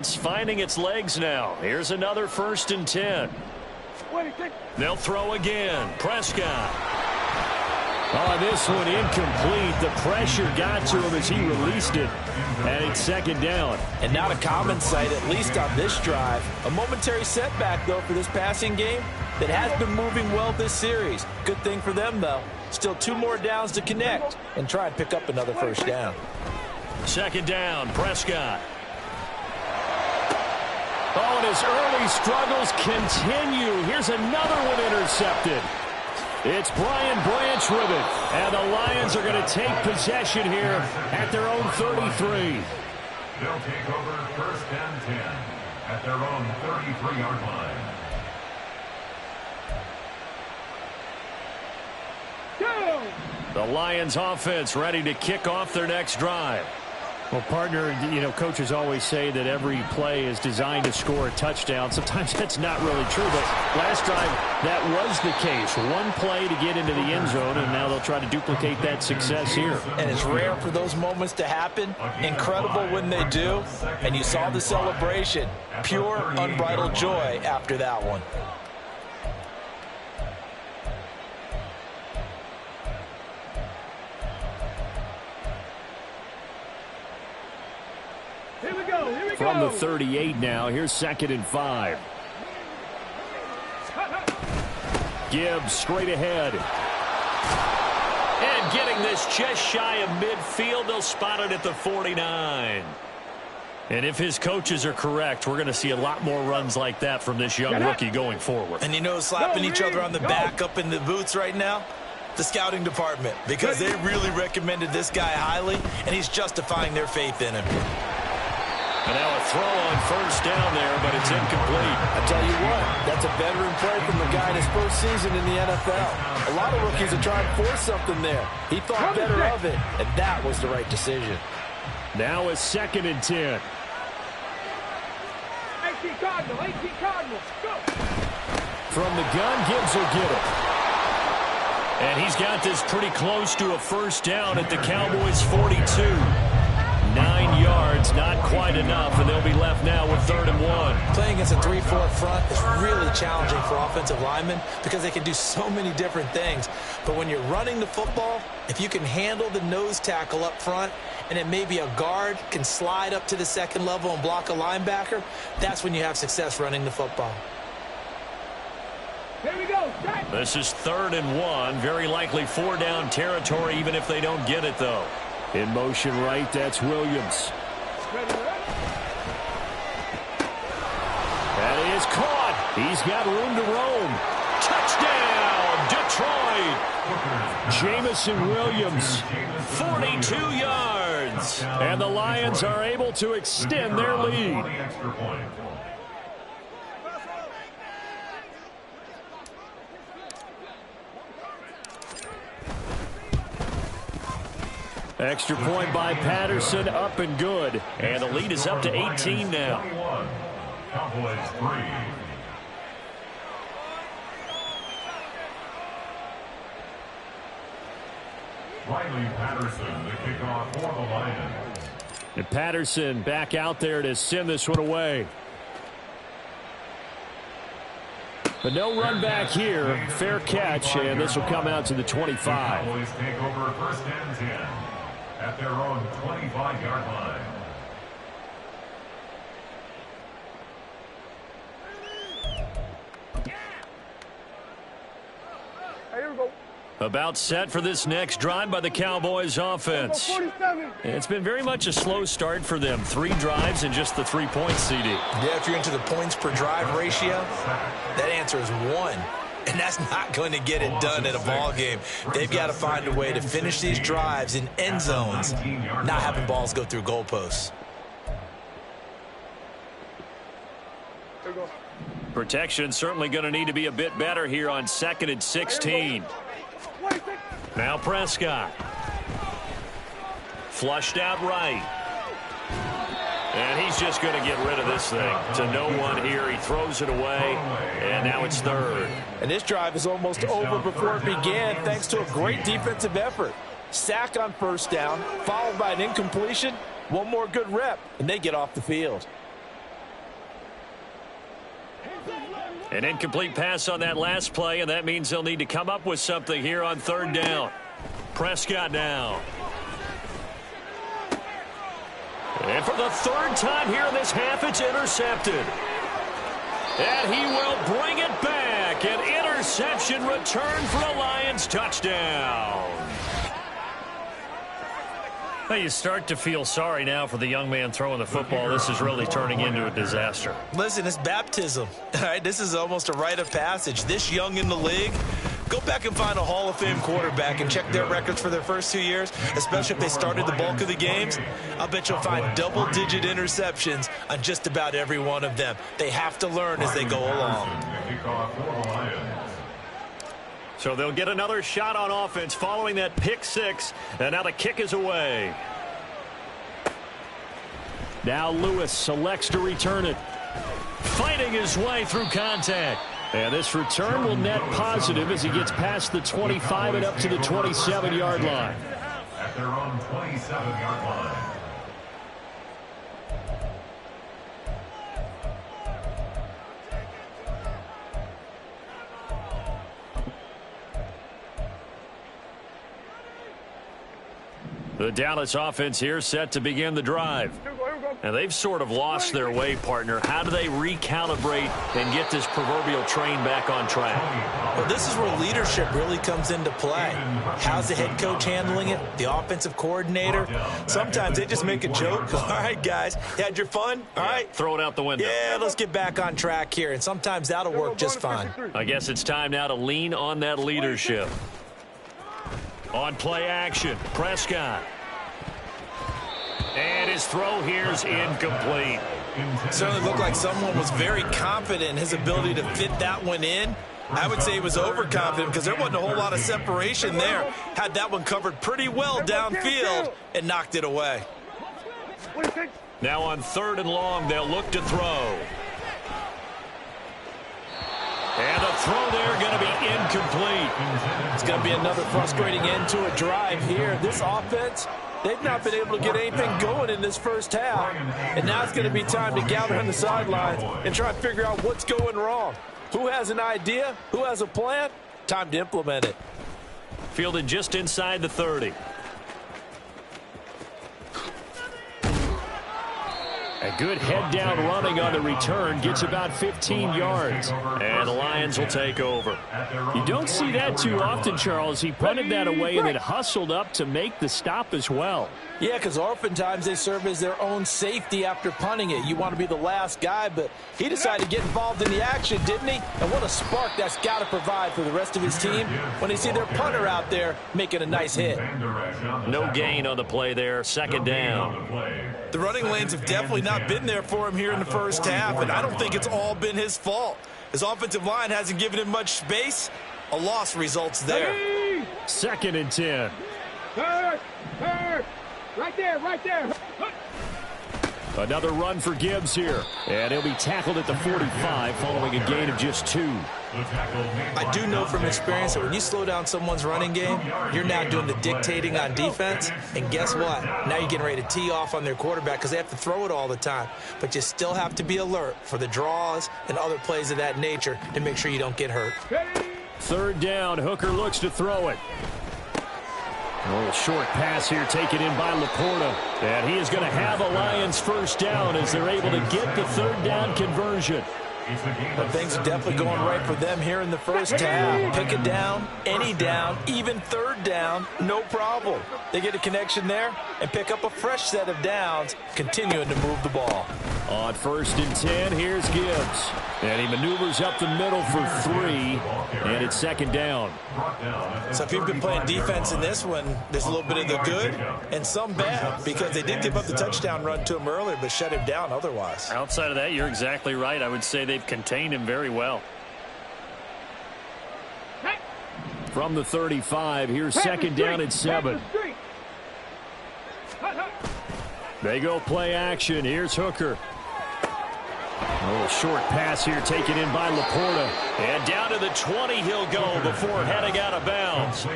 It's finding its legs now. Here's another 1st and 10. They'll throw again. Prescott. Oh, this one incomplete. The pressure got to him as he released it. And it's 2nd down. And not a common sight, at least on this drive. A momentary setback, though, for this passing game that has been moving well this series. Good thing for them, though. Still 2 more downs to connect and try and pick up another 1st down. 2nd down, Prescott. Oh, and his early struggles continue. Here's another one intercepted. It's Brian Branch with it. And the Lions are going to take possession here at their own 33. They'll take over 1st and 10 at their own 33-yard line. The Lions offense ready to kick off their next drive. Well, partner, coaches always say that every play is designed to score a touchdown. Sometimes that's not really true, but last drive, that was the case. One play to get into the end zone, and now they'll try to duplicate that success here. And it's rare for those moments to happen. Incredible when they do. And you saw the celebration. Pure, unbridled joy after that one. From the 38 now, here's 2nd and 5. Gibbs straight ahead. And getting this just shy of midfield, they'll spot it at the 49. And if his coaches are correct, we're going to see a lot more runs like that from this young rookie going forward. And slapping each other on the back up in the boots right now? The scouting department, because they really recommended this guy highly, and he's justifying their faith in him. And now a throw on 1st down there, but it's incomplete. I tell you what, that's a veteran play from the guy in his 1st season in the NFL. A lot of rookies are trying to force something there. He thought better of it, and that was the right decision. Now a 2nd and 10. 18 Cardinals, go! From the gun, Gibbs will get it. And he's got this pretty close to a 1st down at the Cowboys' 42. 9 yards, not quite enough, and they'll be left now with 3rd and 1. Playing against a 3-4 front is really challenging for offensive linemen because they can do so many different things. But when you're running the football, if you can handle the nose tackle up front, and it may be a guard can slide up to the 2nd level and block a linebacker, that's when you have success running the football. Here we go. This is 3rd and 1, very likely 4-down territory, even if they don't get it, though. In motion right, that's Williams. That is caught. He's got room to roam. Touchdown, Detroit. Jamison Williams, 42 yards. And the Lions are able to extend their lead. Extra point by Patterson, up and good. And the lead is up to 18 now. Cowboys 3. Riley Patterson, the kickoff for the Lions. And Patterson back out there to send this one away. But no run back here. Fair catch, and this will come out to the 25. Cowboys take over 1st and 10 at their own 25-yard line. Here we go. About set for this next drive by the Cowboys offense. It's been very much a slow start for them. 3 drives and just the 3 points, CD. Yeah, if you're into the points per drive ratio, that answer is 1. And that's not going to get it done in a ball game. They've got to find a way to finish these drives in end zones, not having balls go through goalposts. Protection certainly going to need to be a bit better here on 2nd and 16. Now Prescott. Flushed out right. And he's just going to get rid of this thing. To no one here. He throws it away. And now it's 3rd. And this drive is almost over before it began thanks to a great defensive effort. Sack on 1st down, followed by an incompletion. One more good rep, and they get off the field. An incomplete pass on that last play, and that means they'll need to come up with something here on third down. Prescott now. And for the third time here in this half, it's intercepted. And he will bring it back. An interception return for a Lions touchdown. Well, you start to feel sorry now for the young man throwing the football. This is really turning into a disaster. Listen, it's baptism. All right, this is almost a rite of passage. This young in the league, go back and find a Hall of Fame quarterback and check their records for their first 2 years, especially if they started the bulk of the games. I'll bet you'll find double-digit interceptions on just about every one of them. They have to learn as they go along. So they'll get another shot on offense following that pick six, and now the kick is away. Now Lewis selects to return it. Fighting his way through contact. And this return will net positive as he gets past the 25 and up to the 27-yard line. At their own 27-yard line. The Dallas offense here set to begin the drive. And they've sort of lost their way, partner. How do they recalibrate and get this proverbial train back on track? Well, this is where leadership really comes into play. How's the head coach handling it? The offensive coordinator? Sometimes they just make a joke. All right, guys, you had your fun? All right. Throw it out the window. Yeah, let's get back on track here. And sometimes that'll work just fine. I guess it's time now to lean on that leadership. On play action, Prescott. And his throw here's incomplete. Certainly looked like someone was very confident in his ability to fit that one in. I would say he was overconfident because there wasn't a whole lot of separation there. Had that one covered pretty well downfield and knocked it away. Now on third and long, they'll look to throw. And the throw there going to be incomplete. It's going to be another frustrating end to a drive here. This offense, they've not been able to get anything going in this first half. And now it's going to be time to gather on the sidelines and try to figure out what's going wrong. Who has an idea? Who has a plan? Time to implement it. Fielded just inside the 30. A good head-down running on the return gets about 15 yards. And the Lions will take over. You don't see that too often, Charles. He punted that away and then hustled up to make the stop as well. Yeah, because oftentimes they serve as their own safety after punting it. You want to be the last guy, but he decided to get involved in the action, didn't he? And what a spark that's got to provide for the rest of his team when they see their punter out there making a nice hit. No gain on the play there, second down. The running lanes have definitely not been there for him here in the first half, and I don't think it's all been his fault. His offensive line hasn't given him much space. A loss results there. Second and 10. Right there, right there. Another run for Gibbs here. And he'll be tackled at the 45 following a gain of just 2. I do know from experience that when you slow down someone's running game, you're now doing the dictating on defense. And guess what? Now you're getting ready to tee off on their quarterback because they have to throw it all the time. But you still have to be alert for the draws and other plays of that nature to make sure you don't get hurt. Third down, Hooker looks to throw it. A little short pass here taken in by Laporta. And he is going to have a Lions first down as they're able to get the third down conversion. But things are definitely going right for them here in the first half. Pick it down, any down, even third down, no problem. They get a connection there and pick up a fresh set of downs, continuing to move the ball. On first and 10, here's Gibbs. And he maneuvers up the middle for 3, and it's second down. So if you've been playing defense in this one, there's a little bit of the good and some bad because they did give up the touchdown run to him earlier but shut him down otherwise. Outside of that, you're exactly right. I would say they've contained him very well. From the 35, here's second down and 7. They go play action. Here's Hooker. A little short pass here taken in by Laporta. And down to the 20 he'll go before heading out of bounds.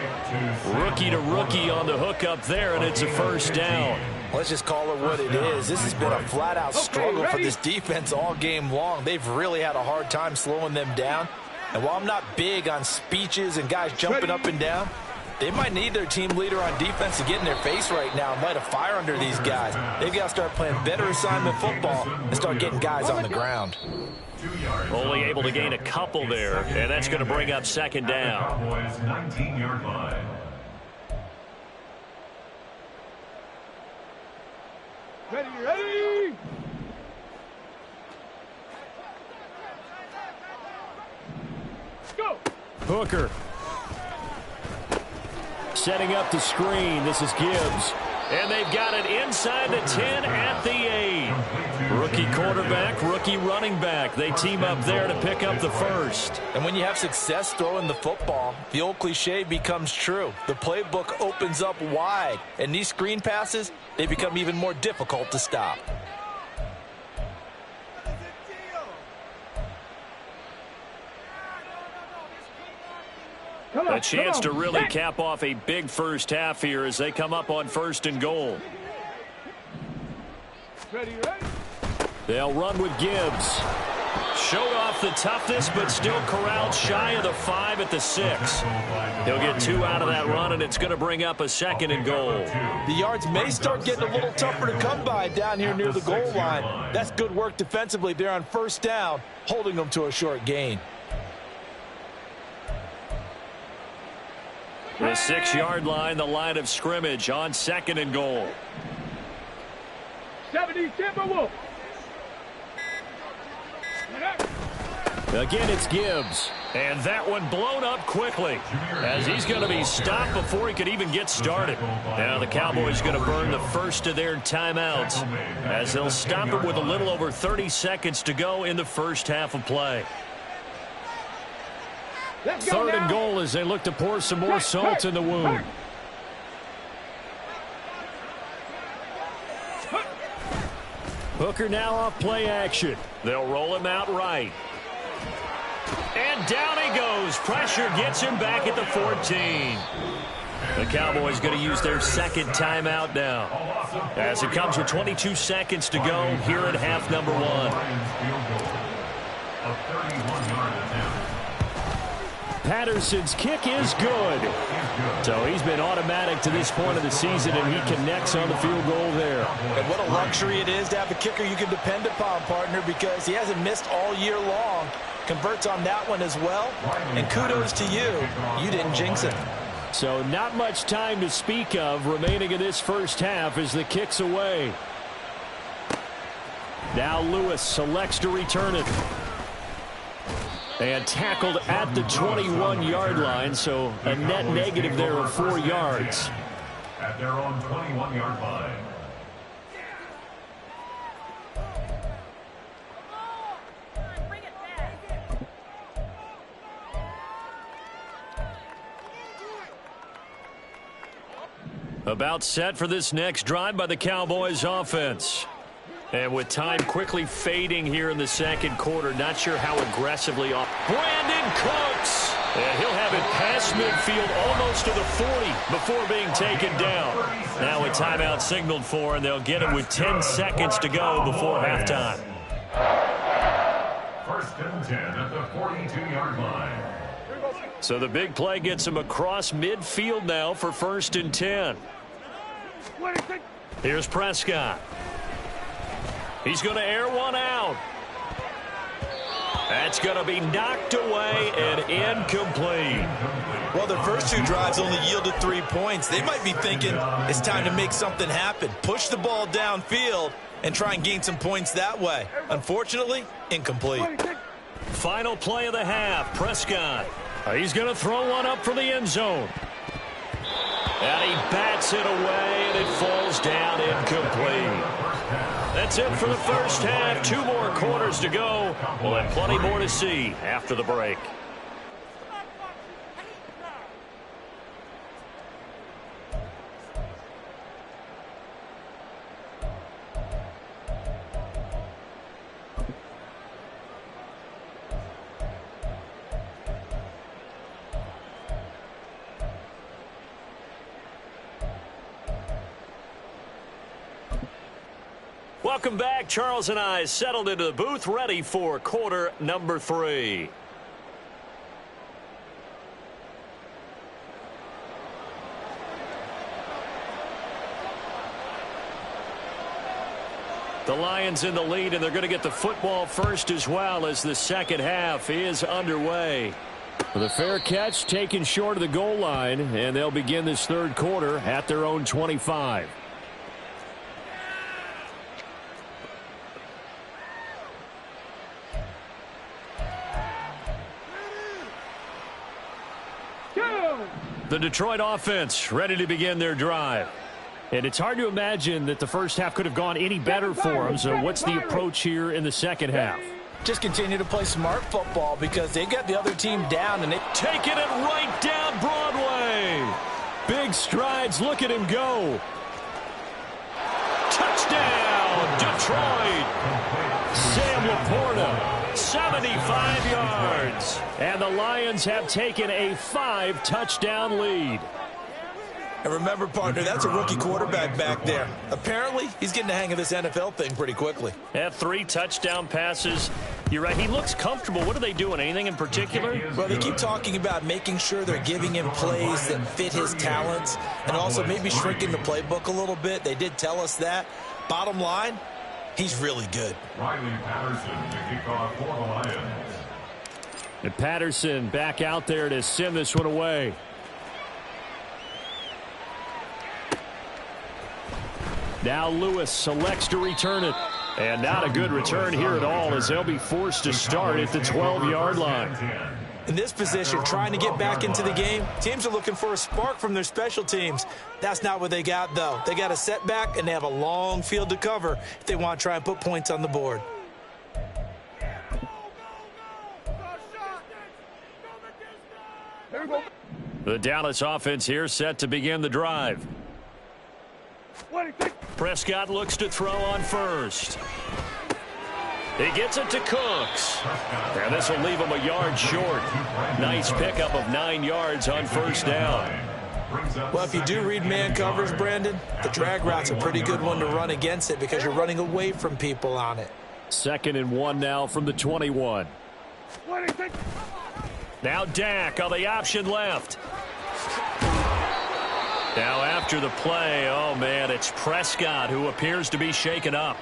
Rookie to rookie on the hook up there, and it's a first down. Let's just call it what it is. This has been a flat-out struggle for this defense all game long. They've really had a hard time slowing them down. And while I'm not big on speeches and guys jumping up and down, they might need their team leader on defense to get in their face right now and light a fire under these guys. They've got to start playing better assignment football and start getting guys on the ground. Only able to gain a couple there, and that's going to bring up second down. Cowboys 19-yard line. Ready! Go! Hooker. Setting up the screen. This is Gibbs. And they've got it inside the 10 at the 8. Rookie quarterback, rookie running back. They team up there to pick up the first. And when you have success throwing the football, the old cliche becomes true. The playbook opens up wide. And these screen passes, they become even more difficult to stop. A chance to really cap off a big first half here as they come up on 1st and goal. Ready? They'll run with Gibbs. Showed off the toughness, but still corralled shy of the 5 at the 6. He'll get 2 out of that run, and it's going to bring up a 2nd and goal. The yards may start getting a little tougher to come by down here near the goal line. That's good work defensively there on 1st down, holding them to a short gain. The 6-yard line, the line of scrimmage on 2nd and goal. 70 Timberwolf. Again, it's Gibbs. And that one blown up quickly as he's going to be stopped before he could even get started. Now the Cowboys going to burn the first of their timeouts as they'll stop it with a little over 30 seconds to go in the first half of play. 3rd and goal as they look to pour some more salt in the wound. Hooker now off play action. They'll roll him out right. And down he goes. Pressure gets him back at the 14. The Cowboys going to use their 2nd timeout now as it comes with 22 seconds to go here at half number 1. A 31-yard attempt. Patterson's kick is good. So he's been automatic to this point of the season, and he connects on the field goal there. And what a luxury it is to have a kicker you can depend upon, partner, because he hasn't missed all year long. Converts on that one as well. And kudos to you. You didn't jinx it. So not much time to speak of remaining in this first half as the kick's away. Now Lewis selects to return it. And tackled at the 21-yard line, so a net negative there of 4 yards. At their own 21-yard line. About set for this next drive by the Cowboys offense. And with time quickly fading here in the 2nd quarter, not sure how aggressively off. Brandon Cooks! And he'll have it past midfield almost to the 40 before being taken down. Now a timeout signaled for, and they'll get it with 10 seconds to go before halftime. 1st and 10 at the 42-yard line. So the big play gets him across midfield now for 1st and 10. Here's Prescott. He's going to air one out. That's going to be knocked away and incomplete. Well, their first 2 drives only yielded 3 points. They might be thinking it's time to make something happen. Push the ball downfield and try and gain some points that way. Unfortunately, incomplete. Final play of the half, Prescott. He's going to throw one up for the end zone. And he bats it away, and it falls down incomplete. That's it for the first half. 2 more quarters to go. We'll have plenty more to see after the break. Welcome back. Charles and I settled into the booth, ready for quarter number 3. The Lions in the lead, and they're going to get the football first as well as the second half is underway. The fair catch taken short of the goal line, and they'll begin this third quarter at their own 25. The Detroit offense ready to begin their drive. And it's hard to imagine that the first half could have gone any better for them. So what's the approach here in the second half? Just continue to play smart football because they got the other team down. And taking it right down Broadway. Big strides. Look at him go. Touchdown, Detroit. Sam Laporta, 75 yards. And the Lions have taken a 5-touchdown lead. And remember, partner, that's a rookie quarterback back there. Apparently, he's getting the hang of this NFL thing pretty quickly. Had 3 touchdown passes. You're right. He looks comfortable. What are they doing? Anything in particular? Well, they keep talking about making sure they're giving him plays that fit his talents and also maybe shrinking the playbook a little bit. They did tell us that. Bottom line, he's really good. Riley Patterson to kick off for the Lions. And Patterson back out there to send this one away. Now Lewis selects to return it. And not a good return here at all as they'll be forced to start at the 12-yard line. In this position, trying to get back into the game, teams are looking for a spark from their special teams. That's not what they got, though. They got a setback, and they have a long field to cover if they want to try and put points on the board. The Dallas offense here set to begin the drive. Prescott looks to throw on first. He gets it to Cooks. And this will leave him a yard short. Nice pickup of 9 yards on first down. Well, if you do read man coverage, Brandon, the drag route's a pretty good one to run against it because you're running away from people on it. 2nd and 1 now from the 21. Now Dak on the option left. Now after the play, oh man, it's Prescott who appears to be shaken up.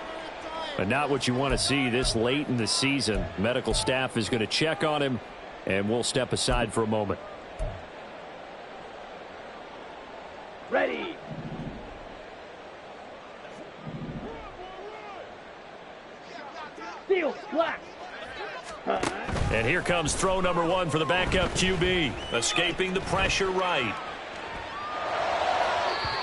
But not what you want to see this late in the season. Medical staff is going to check on him, and we'll step aside for a moment. Ready. Steal, black. And here comes throw number 1 for the backup QB. Escaping the pressure right.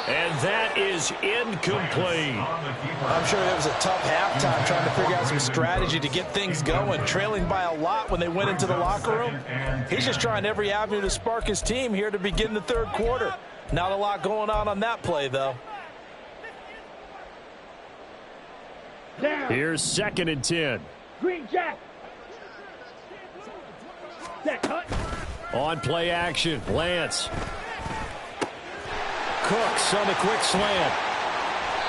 And that is incomplete. I'm sure that was a tough halftime trying to figure out some strategy to get things going, trailing by a lot when they went into the locker room. He's just trying every avenue to spark his team here to begin the third quarter. Not a lot going on that play, though. Here's 2nd and 10. Green Jack. On play action, Lance. Cooks on the quick slant.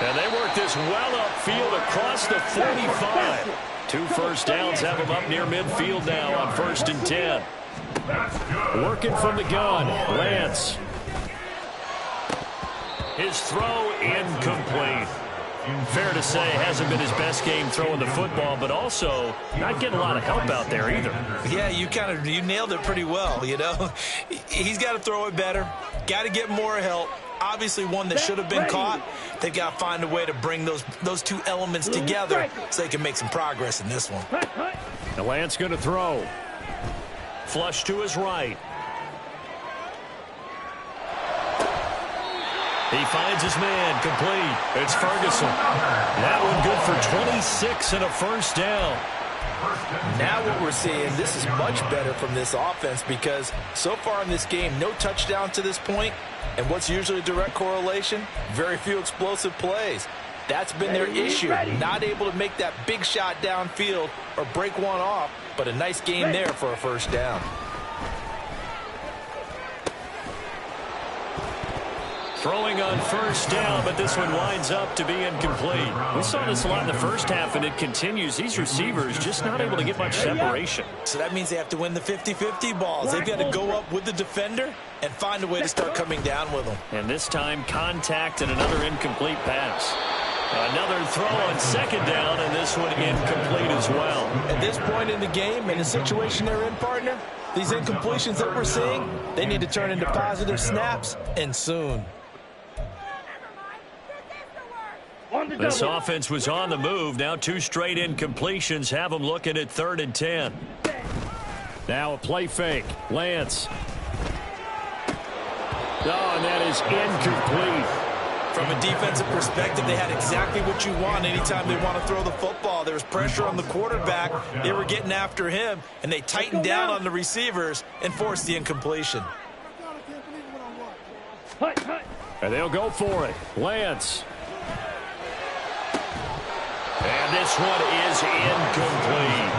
And they work this well upfield across the 45. 2 first downs have them up near midfield now on 1st and 10. Working from the gun, Lance. His throw incomplete. Fair to say, hasn't been his best game throwing the football, but also not getting a lot of help out there either. Yeah, you nailed it pretty well, you know. He's got to throw it better, got to get more help. Obviously one that should have been caught. They've got to find a way to bring those 2 elements together so they can make some progress in this one. The Lance going to throw. Flush to his right. He finds his man, complete. It's Ferguson. That one good for 26 and a first down. Now what we're seeing, this is much better from this offense because so far in this game, no touchdown to this point. And what's usually a direct correlation? Very few explosive plays. That's been their issue. Not able to make that big shot downfield or break one off, but a nice game there for a first down. Throwing on first down, but this one winds up to be incomplete. We saw this a lot in the first half, and it continues. These receivers just not able to get much separation. So that means they have to win the 50-50 balls. They've got to go up with the defender and find a way to start coming down with them. And this time, contact and another incomplete pass. Another throw on second down, and this one incomplete as well. At this point in the game, in the situation they're in, partner, these incompletions that we're seeing, they need to turn into positive snaps, and soon. This offense was on the move. Now 2 straight incompletions have them looking at 3rd and 10. Now a play fake. Lance. Oh, and that is incomplete. From a defensive perspective, they had exactly what you want anytime they want to throw the football. There was pressure on the quarterback. They were getting after him, and they tightened down on the receivers and forced the incompletion. And they'll go for it. Lance. And this one is incomplete.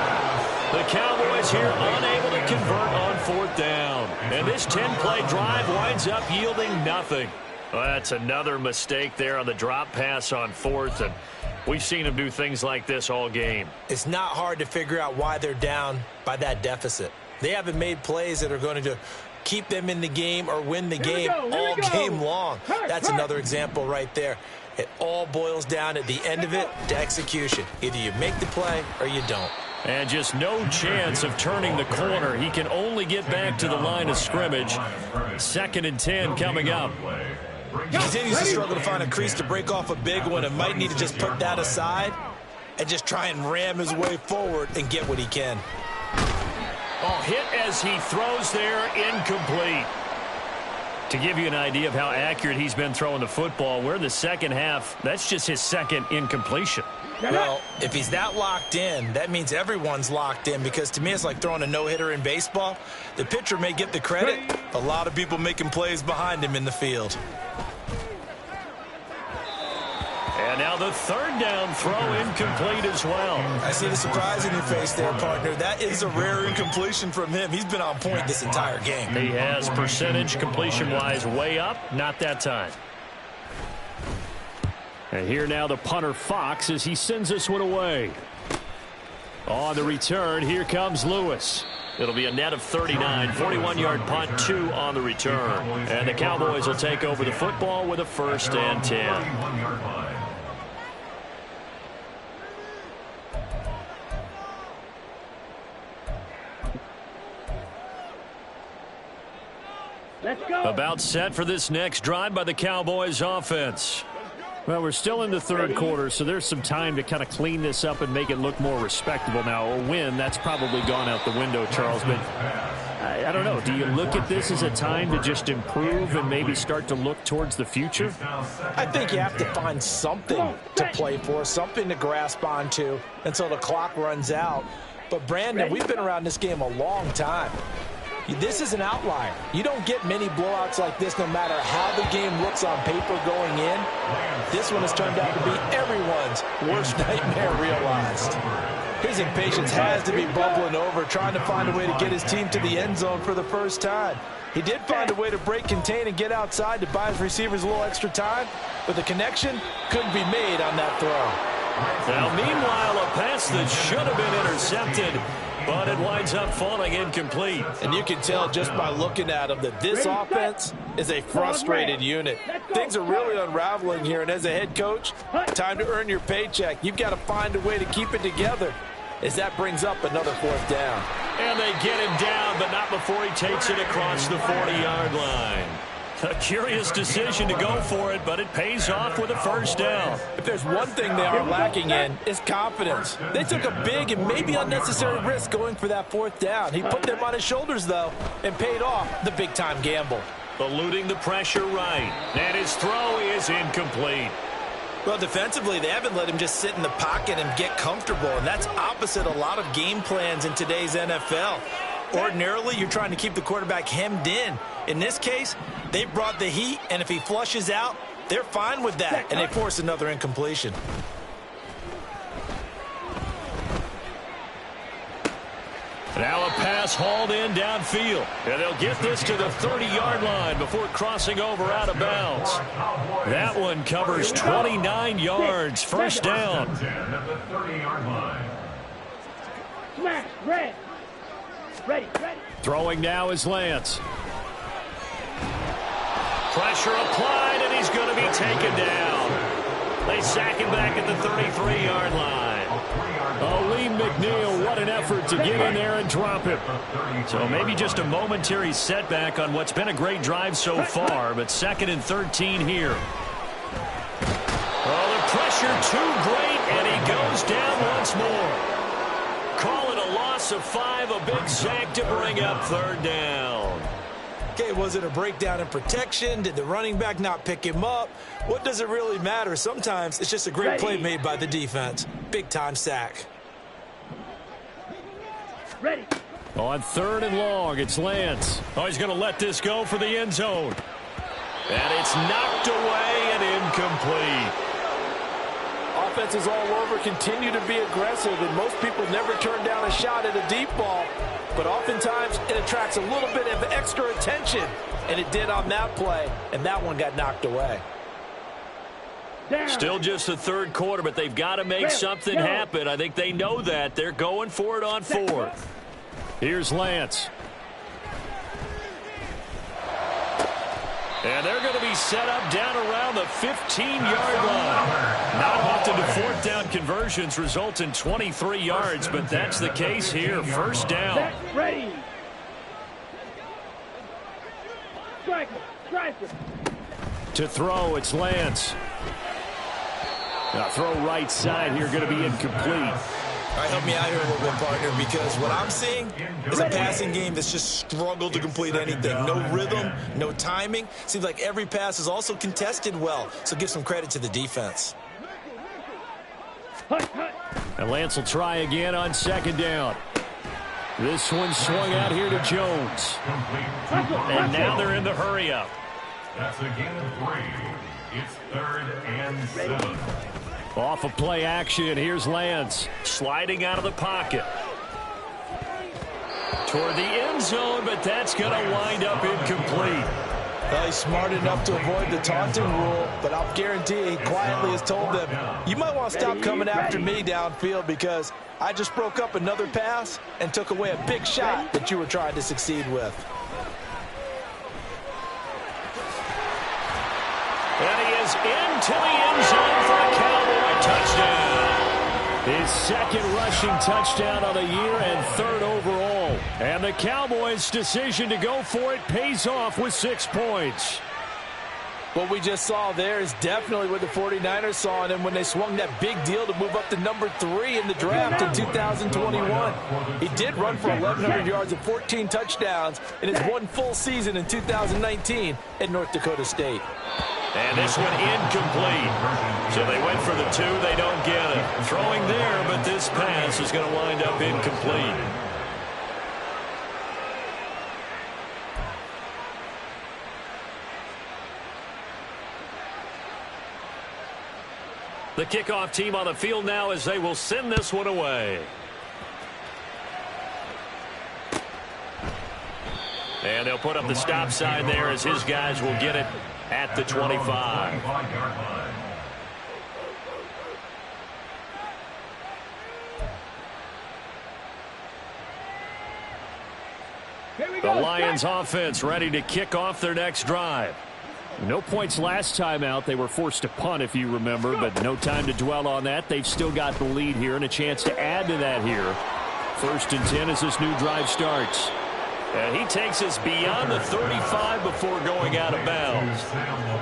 The Cowboys here unable to convert on 4th down. And this 10-play drive winds up yielding nothing. Well, that's another mistake there on the drop pass on 4th. And we've seen them do things like this all game. It's not hard to figure out why they're down by that deficit. They haven't made plays that are going to keep them in the game or win the game all game long. That's another example right there. It all boils down at the end of it to execution. Either you make the play or you don't. And just no chance of turning the corner. He can only get back to the line of scrimmage. 2nd and 10 coming up. He continues to struggle to find a crease to break off a big one and might need to just put that aside and just try and ram his way forward and get what he can. Oh, hit as he throws there, incomplete. To give you an idea of how accurate he's been throwing the football, we're in the second half. That's just his 2nd incompletion. Well, if he's that locked in, that means everyone's locked in, because to me it's like throwing a no-hitter in baseball. The pitcher may get the credit. A lot of people making plays behind him in the field. And now the 3rd down throw incomplete as well. I see the surprise in your face there, partner. That is a rare incompletion from him. He's been on point this entire game. He has percentage completion-wise way up. Not that time. And here now the punter Fox as he sends this one away. On the return, here comes Lewis. It'll be a net of 39, 41-yard punt, 2 on the return. And the Cowboys will take over the football with a 1st and 10. Let's go. About set for this next drive by the Cowboys offense. Well, we're still in the 3rd quarter, so there's some time to kind of clean this up and make it look more respectable. Now, a win, that's probably gone out the window, Charles, but I don't know. Do you look at this as a time to just improve and maybe start to look towards the future? I think you have to find something to play for, something to grasp onto until the clock runs out. But, Brandon, we've been around this game a long time. This is an outlier. You don't get many blowouts like this no matter how the game looks on paper going in. This one has turned out to be everyone's worst nightmare realized. His impatience has to be bubbling over, trying to find a way to get his team to the end zone for the first time. He did find a way to break, contain, and get outside to buy his receivers a little extra time, but the connection couldn't be made on that throw. Now, meanwhile, a pass that should have been intercepted, but it winds up falling incomplete. And you can tell just by looking at him that this offense is a frustrated unit. Things are really unraveling here, and as a head coach, time to earn your paycheck. You've got to find a way to keep it together as that brings up another 4th down. And they get him down, but not before he takes it across the 40-yard line. A curious decision to go for it, but it pays off with a 1st down. If there's one thing they are lacking in, it's confidence. They took a big and maybe unnecessary risk going for that 4th down. He put them on his shoulders, though, and paid off the big-time gamble. Eluding the pressure right. And his throw is incomplete. Well, defensively, they haven't let him just sit in the pocket and get comfortable, and that's opposite a lot of game plans in today's NFL. Ordinarily, you're trying to keep the quarterback hemmed in. In this case, they brought the heat, and if he flushes out, they're fine with that, and they force another incompletion. Now a pass hauled in downfield. And they'll get this to the 30-yard line before crossing over out of bounds. That one covers 29 yards. First down. Smash, red. Ready. Throwing now is Lance. Pressure applied, and he's going to be taken down. They sack him back at the 33-yard line. Lee McNeil, what an effort to get in there and drop it. So maybe just a momentary setback on what's been a great drive so far, but 2nd and 13 here. Oh, the pressure too great, and he goes down once more. Call it a loss of 5, a big sack to bring up 3rd down. Okay, was it a breakdown in protection? Did the running back not pick him up? What does it really matter? Sometimes it's just a great play made by the defense. Big-time sack. Ready. On 3rd and long, it's Lance. Oh, he's going to let this go for the end zone. And it's knocked away and incomplete. Offenses all over continue to be aggressive, and most people never turn down a shot at a deep ball. But oftentimes it attracts a little bit of extra attention, and it did on that play, and that one got knocked away. Still just the 3rd quarter, but they've got to make something happen. I think they know that. They're going for it on 4th. Here's Lance. And they're going to be set up down around the 15-yard line. Not often do 4th down conversions result in 23 yards, but that's the case here. First down. Ready. Striker. To throw, it's Lance. Now throw right side here, going to be incomplete. All right, help me out here a little bit, partner, because what I'm seeing is a passing game that's just struggled to complete anything. No rhythm, no timing. Seems like every pass is also contested well, so give some credit to the defense. And Lance will try again on 2nd down. This one swung out here to Jones. And now they're in the hurry-up. That's a gain of 3. It's 3rd and 7. Off of play action, here's Lance. Sliding out of the pocket. Toward the end zone, but that's going to wind up incomplete. Well, he's smart enough to avoid the taunting rule, but I'll guarantee he quietly has told them, you might want to stop coming after me downfield because I just broke up another pass and took away a big shot that you were trying to succeed with. And he is into the end zone for a Cowboy touchdown. His 2nd rushing touchdown of the year and 3rd overall. And the Cowboys' decision to go for it pays off with 6 points. What we just saw there is definitely what the 49ers saw in him when they swung that big deal to move up to number 3 in the draft in 2021. He did run for 1,100 yards and 14 touchdowns in his one full season in 2019 at North Dakota State. And this one incomplete. So they went for the 2. They don't get it. Throwing there, but this pass is going to wind up incomplete. The kickoff team on the field now as they will send this one away. And they'll put up the stop sign there as his guys will get it at the 25. The Lions offense ready to kick off their next drive. No points last time out. They were forced to punt, if you remember, but no time to dwell on that. They've still got the lead here and a chance to add to that here. 1st and 10 as this new drive starts. And he takes us beyond the 35 before going out of bounds.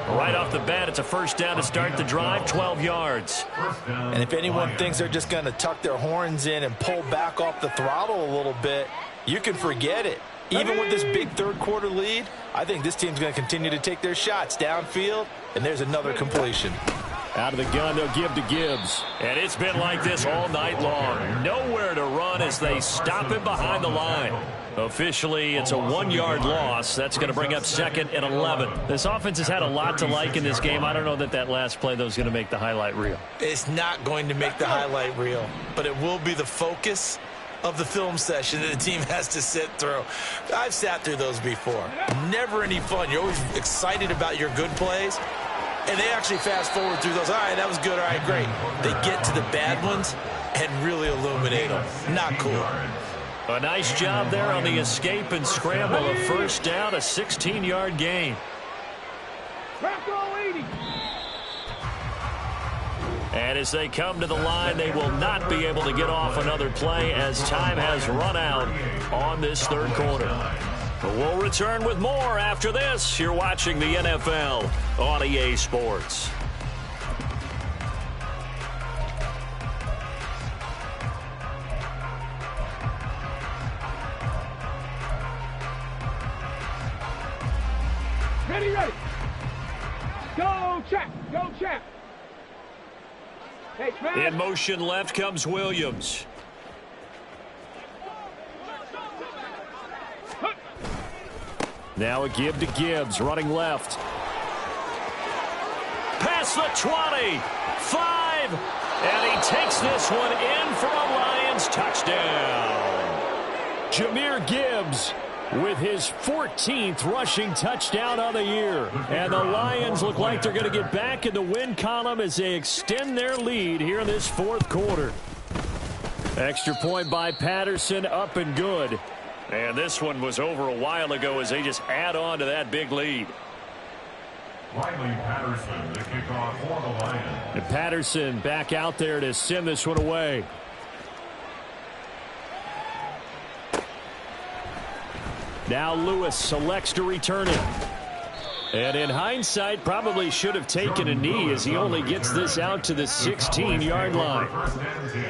Right off the bat, it's a first down to start the drive, 12 yards. And if anyone thinks they're just going to tuck their horns in and pull back off the throttle a little bit, you can forget it. Even with this big 3rd quarter lead, I think this team's going to continue to take their shots downfield, and there's another completion. Out of the gun, they'll give to Gibbs. And it's been like this all night long. Nowhere to run as they stop him behind the line. Officially, it's a 1-yard loss. That's going to bring up 2nd and 11. This offense has had a lot to like in this game. I don't know that last play, though, is going to make the highlight reel. It's not going to make the highlight reel, but it will be the focus of the film session that the team has to sit through. I've sat through those before. Never any fun. You're always excited about your good plays, and they actually fast forward through those. All right, that was good. All right, great. They get to the bad ones and really illuminate them. Not cool. A nice job there on the escape and scramble. A first down, a 16-yard gain. And as they come to the line, they will not be able to get off another play as time has run out on this third quarter. But we'll return with more after this. You're watching the NFL on EA Sports. Ready, ready. Go, Chap. Go, Chap. Hey, Chap. In motion left comes Williams. Now a give to Gibbs, running left. Past the 20, 5, and he takes this one in for a Lions touchdown. Jahmyr Gibbs with his 14th rushing touchdown on the year. And the Lions look like they're going to get back in the win column as they extend their lead here in this fourth quarter. Extra point by Patterson, up and good. And this one was over a while ago as they just add on to that big lead. Riley Patterson, the kickoff for the Lions. And Patterson back out there to send this one away. Now Lewis selects to return it. And in hindsight, probably should have taken a knee as he only gets this out to the 16-yard line. First and 10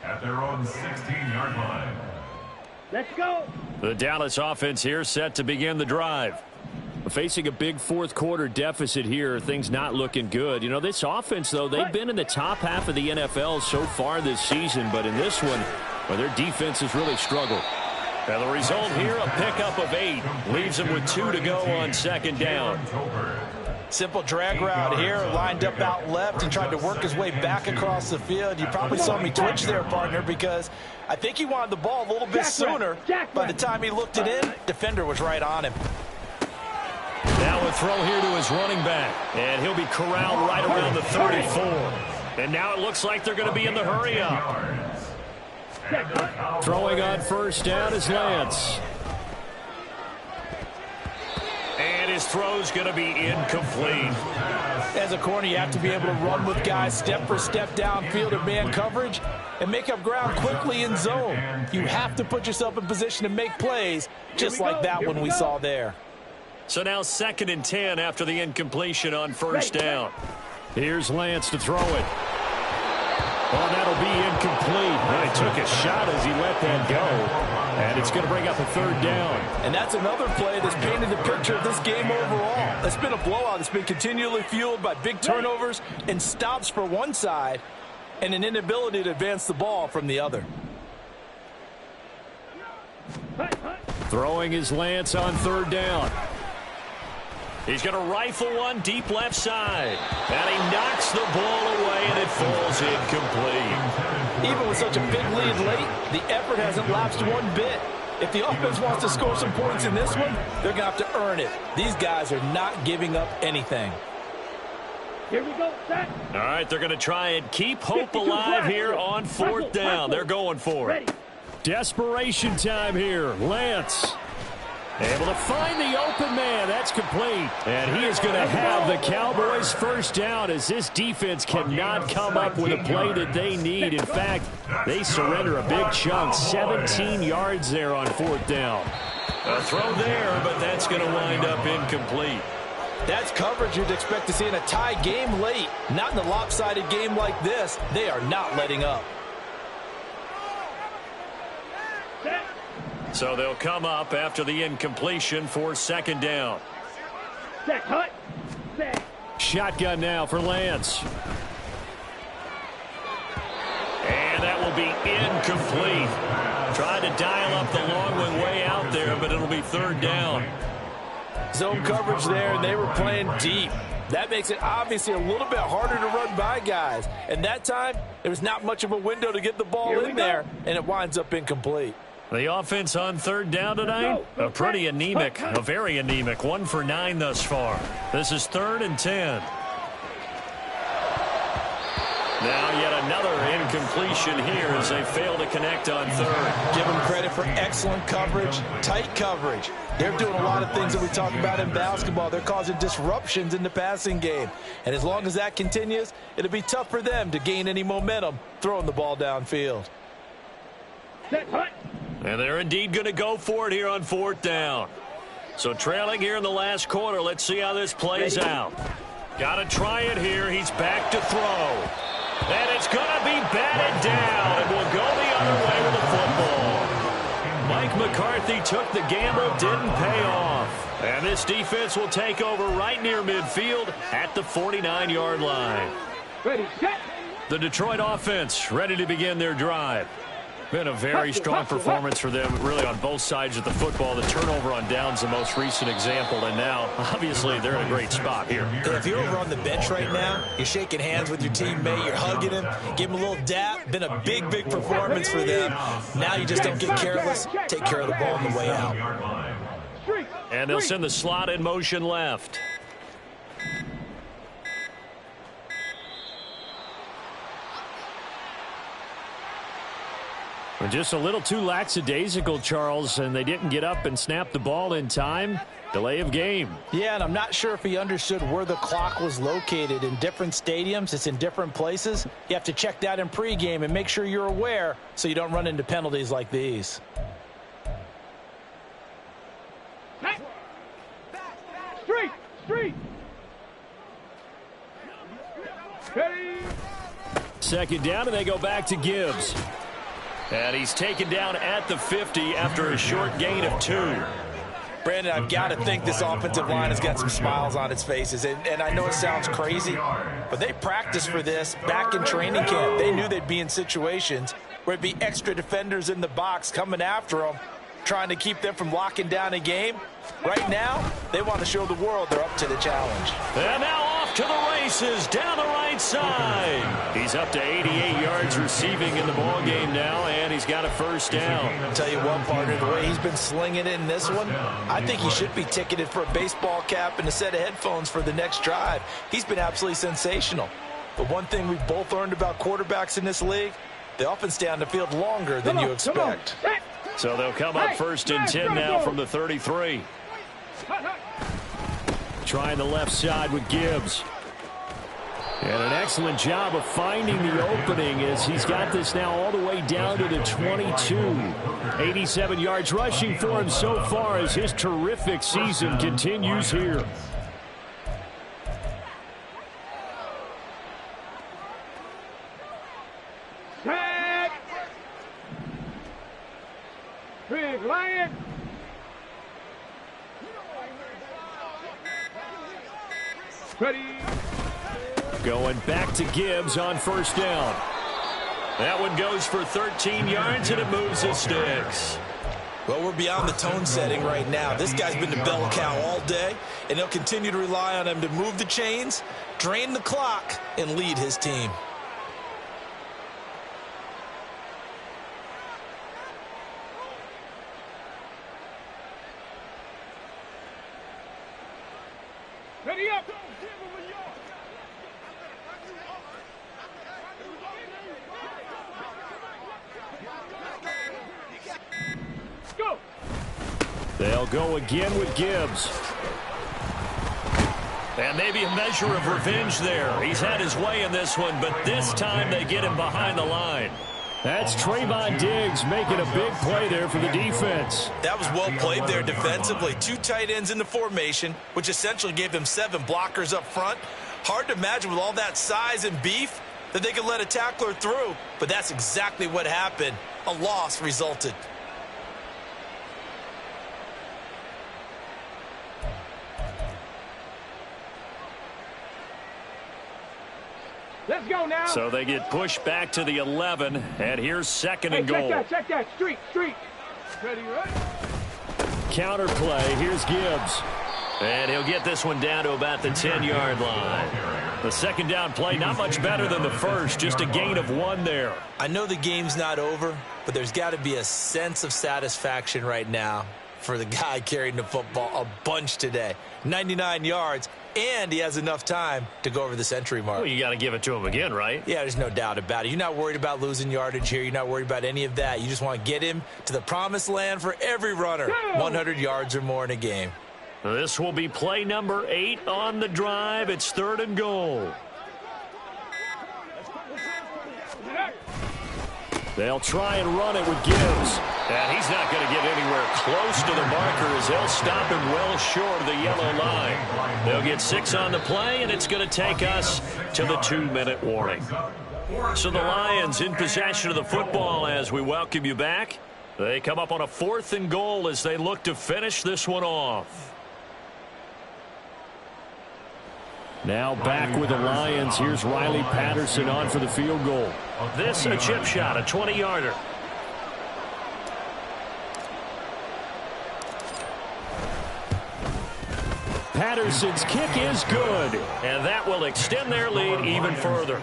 at their own 16-yard line. Let's go. The Dallas offense here set to begin the drive. Facing a big fourth quarter deficit here, things not looking good. You know, this offense, though, they've been in the top half of the NFL so far this season, but in this one, well, their defense has really struggled. And the result here, a pickup of 8. Leaves them with 2 to go on second down. Simple drag route here, lined up out left and tried to work his way back across the field. You probably saw me twitch there, partner, because I think he wanted the ball a little bit sooner. By the time he looked it in, defender was right on him. Now a throw here to his running back, and he'll be corralled right around the 34. And now it looks like they're going to be in the hurry-up. Throwing on first down is Lance. And his throw's going to be incomplete. As a corner, you have to be able to run with guys step for step downfield in man coverage and make up ground quickly in zone. You have to put yourself in position to make plays, just like that one we saw there. So now 2nd and 10 after the incompletion on first down. Here's Lance to throw it. Oh, that'll be incomplete. And he took a shot as he let that go. And it's going to bring up a third down. And that's another play that's painted the picture of this game overall. It's been a blowout. It's been continually fueled by big turnovers and stops for one side and an inability to advance the ball from the other. Throwing his Lance on third down. He's going to rifle one deep left side. And he knocks the ball away, and it falls incomplete. Even with such a big lead late, the effort hasn't lapsed one bit. If the offense wants to score some points in this one, they're going to have to earn it. These guys are not giving up anything. Here we go, set. All right, they're going to try and keep hope alive here on fourth down. They're going for it. Desperation time here. Lance able to find the open man. That's complete. And he is going to have the Cowboys first down as this defense cannot come up with a play that they need. In fact, they surrender a big chunk. 17 yards there on fourth down. A throw there, but that's going to wind up incomplete. That's coverage you'd expect to see in a tie game late. Not in a lopsided game like this. They are not letting up. So they'll come up after the incompletion for second down. Set, hut. Set. Shotgun now for Lance. And that will be incomplete. Tried to dial up the long one way out there, but it'll be third down. Zone coverage there, and they were playing deep. That makes it obviously a little bit harder to run by guys. And that time, there was not much of a window to get the ball in there, and it winds up incomplete. The offense on third down tonight, a pretty anemic, a very anemic. 1 for 9 thus far. This is 3rd and 10. Now yet another incompletion here as they fail to connect on third. Give them credit for excellent coverage, tight coverage. They're doing a lot of things that we talk about in basketball. They're causing disruptions in the passing game. And as long as that continues, it'll be tough for them to gain any momentum throwing the ball downfield. And they're indeed going to go for it here on 4th down. So trailing here in the last quarter. Let's see how this plays out. Got to try it here. He's back to throw. And it's going to be batted down, and we'll go the other way with the football. Mike McCarthy took the gamble, didn't pay off. And this defense will take over right near midfield at the 49-yard line. Ready, set. The Detroit offense ready to begin their drive. Been a very strong performance for them, really, on both sides of the football. The turnover on downs, the most recent example, and now, obviously, they're in a great spot here. If you're over on the bench right now, you're shaking hands with your teammate, you're hugging him, give him a little dap. Been a big, big performance for them. Now you just don't get careless. Take care of the ball on the way out. And they'll send the slot in motion left. Just a little too lackadaisical, Charles, and they didn't get up and snap the ball in time. Delay of game. Yeah, and I'm not sure if he understood where the clock was located. In different stadiums, it's in different places. You have to check that in pregame and make sure you're aware so you don't run into penalties like these. Street. Ready. 2nd down, and they go back to Gibbs. And he's taken down at the 50 after a short gain of 2. Brandon, I've got to think this offensive line has got some smiles on its faces. And I know it sounds crazy, but they practiced for this back in training camp. They knew they'd be in situations where it'd be extra defenders in the box coming after them, trying to keep them from locking down a game. Right now, they want to show the world they're up to the challenge. And now off to the races down the right side. He's up to 88 yards receiving in the ball game now, and he's got a 1st down. I'll tell you what, partner, the way he's been slinging it in this one, I think he should be ticketed for a baseball cap and a set of headphones for the next drive. He's been absolutely sensational. But one thing we've both learned about quarterbacks in this league, they often stay on the field longer than you expect. So they'll come up 1st and 10 now from the 33. Trying the left side with Gibbs. And an excellent job of finding the opening as he's got this now all the way down to the 22. 87 yards rushing for him so far as his terrific season continues here. Set. Big Lion. Ready. Going back to Gibbs on 1st down. That one goes for 13 yards, and it moves the sticks. Well, we're beyond the tone setting right now. This guy's been the bell cow all day, and they'll continue to rely on him to move the chains, drain the clock, and lead his team. Ready up. Go. They'll go again with Gibbs. And maybe a measure of revenge there. He's had his way in this one, but this time they get him behind the line. That's Trayvon Diggs making a big play there for the defense. That was well played there defensively. 2 tight ends in the formation, which essentially gave them 7 blockers up front. Hard to imagine with all that size and beef that they could let a tackler through, but that's exactly what happened. A loss resulted. Let's go now. So they get pushed back to the 11, and here's 2nd and goal. Check that. Street. Ready, right? Counter play. Here's Gibbs. And he'll get this one down to about the 10-yard line. The second down play, not much better than the first, just a gain of 1 there. I know the game's not over, but there's got to be a sense of satisfaction right now for the guy carrying the football a bunch today. 99 yards, and he has enough time to go over the century mark. Well, you got to give it to him again, right? Yeah, there's no doubt about it. You're not worried about losing yardage here. You're not worried about any of that. You just want to get him to the promised land for every runner. 100 yards or more in a game. This will be play number 8 on the drive. It's 3rd and goal. They'll try and run it with Gibbs. And he's not going to get anywhere close to the marker as they'll stop him well short of the yellow line. They'll get 6 on the play, and it's going to take us to the 2-minute warning. So the Lions in possession of the football as we welcome you back. They come up on a 4th and goal as they look to finish this one off. Now back with the Lions. Here's Riley Patterson on for the field goal. This a chip shot, a 20-yarder. Patterson's kick is good. And that will extend their lead even further.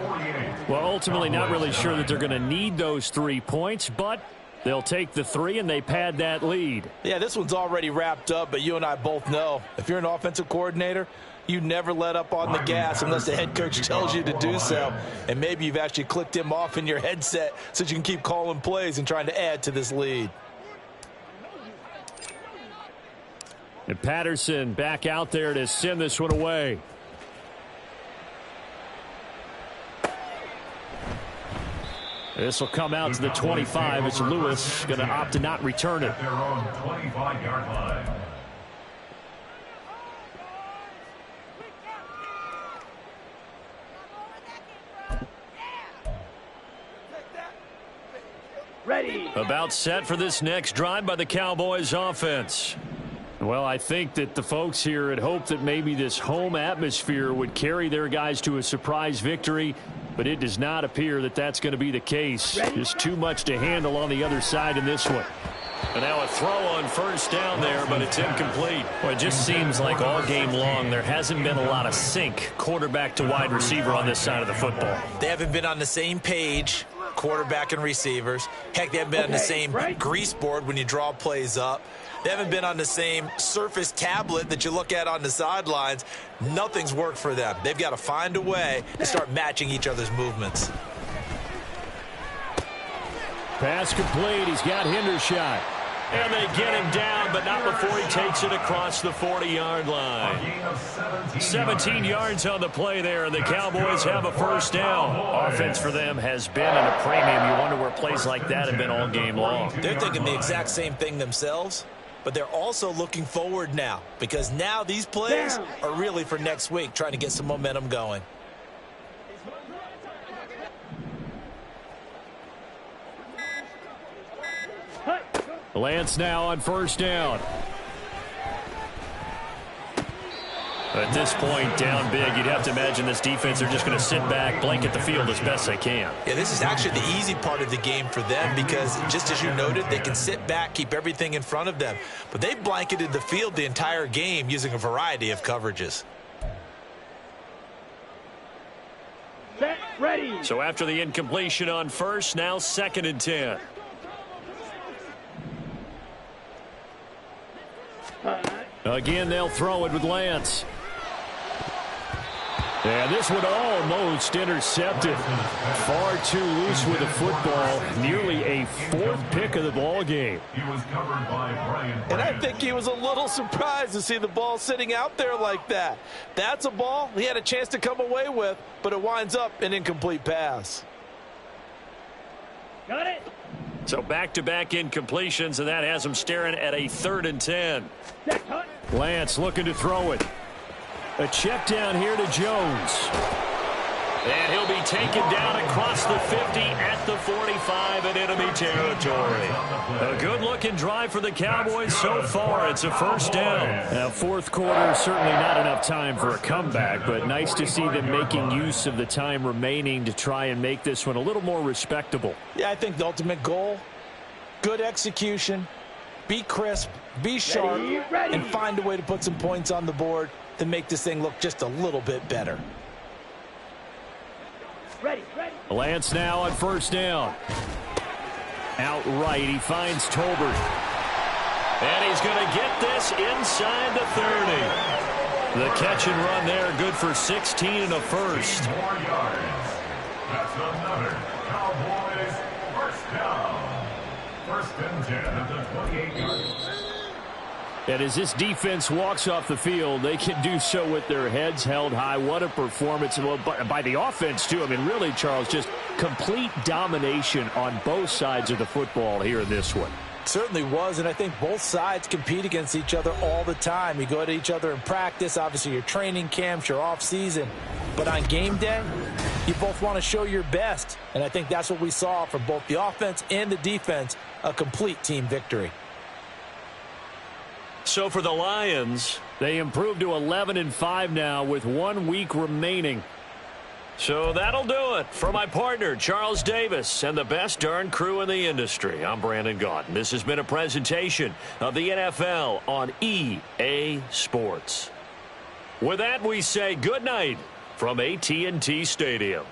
Well, ultimately not really sure that they're going to need those 3 points, but they'll take the 3 and they pad that lead. Yeah, this one's already wrapped up, but you and I both know if you're an offensive coordinator, you never let up on the gas unless the head coach tells you to do so. And maybe you've actually clicked him off in your headset so you can keep calling plays and trying to add to this lead. And Patterson back out there to send this one away. This will come out to the 25. It's Lewis going to opt to not return it. At their own 25-yard line. Ready. About set for this next drive by the Cowboys offense. Well, I think that the folks here had hoped that maybe this home atmosphere would carry their guys to a surprise victory, but it does not appear that that's going to be the case. Just too much to handle on the other side in this one. And now a throw on 1st down there, but it's incomplete. Well, it just seems like all game long there hasn't been a lot of sync quarterback to wide receiver on this side of the football. They haven't been on the same page, quarterback and receivers. Heck, they haven't been on the same grease board when you draw plays up. They haven't been on the same Surface tablet that you look at on the sidelines. Nothing's worked for them. They've got to find a way to start matching each other's movements. Pass complete. He's got Hendershot. And they get him down, but not before he takes it across the 40-yard line. 17 yards on the play there, and the Cowboys have a 1st down. Offense for them has been at a premium. You wonder where plays like that have been all game long. They're thinking the exact same thing themselves, but they're also looking forward now because now these plays are really for next week, trying to get some momentum going. Lance now on 1st down. At this point, down big, you'd have to imagine this defense are just going to sit back, blanket the field as best they can. Yeah, this is actually the easy part of the game for them because, just as you noted, they can sit back, keep everything in front of them. But they've blanketed the field the entire game using a variety of coverages. Set. Ready. So after the incompletion on 1st, now 2nd and 10. Again, they'll throw it with Lance. And this one almost intercepted. Far too loose with the football. Nearly a 4th pick of the ball game. He was covered by Brian. And I think he was a little surprised to see the ball sitting out there like that. That's a ball he had a chance to come away with, but it winds up an incomplete pass. Got it. So back-to-back incompletions, and that has them staring at a 3rd and 10. Lance looking to throw it. A check down here to Jones. And he'll be taken down across the 50 at the 45 in enemy territory. A good-looking drive for the Cowboys so far. It's a 1st down. Now, 4th quarter, certainly not enough time for a comeback, but nice to see them making use of the time remaining to try and make this one a little more respectable. Yeah, I think the ultimate goal, good execution, be crisp, be sharp, and find a way to put some points on the board to make this thing look just a little bit better. Lance now on first down. Outright, he finds Tolbert. And he's going to get this inside the 30. The catch and run there, good for 16 and a first. 4 yards. That's another Cowboys first down. First and 10 at the 28-yard line. And as this defense walks off the field, they can do so with their heads held high. What a performance by the offense, too. I mean, really, Charles, just complete domination on both sides of the football here in this one. Certainly was, and I think both sides compete against each other all the time. You go at each other in practice, obviously your training camps, your off-season. But on game day, you both want to show your best. And I think that's what we saw from both the offense and the defense, a complete team victory. So for the Lions, they improved to 11-5 now with 1 week remaining. So that'll do it. For my partner, Charles Davis, and the best darn crew in the industry, I'm Brandon Gaudin. This has been a presentation of the NFL on EA Sports. With that, we say good night from AT&T Stadium.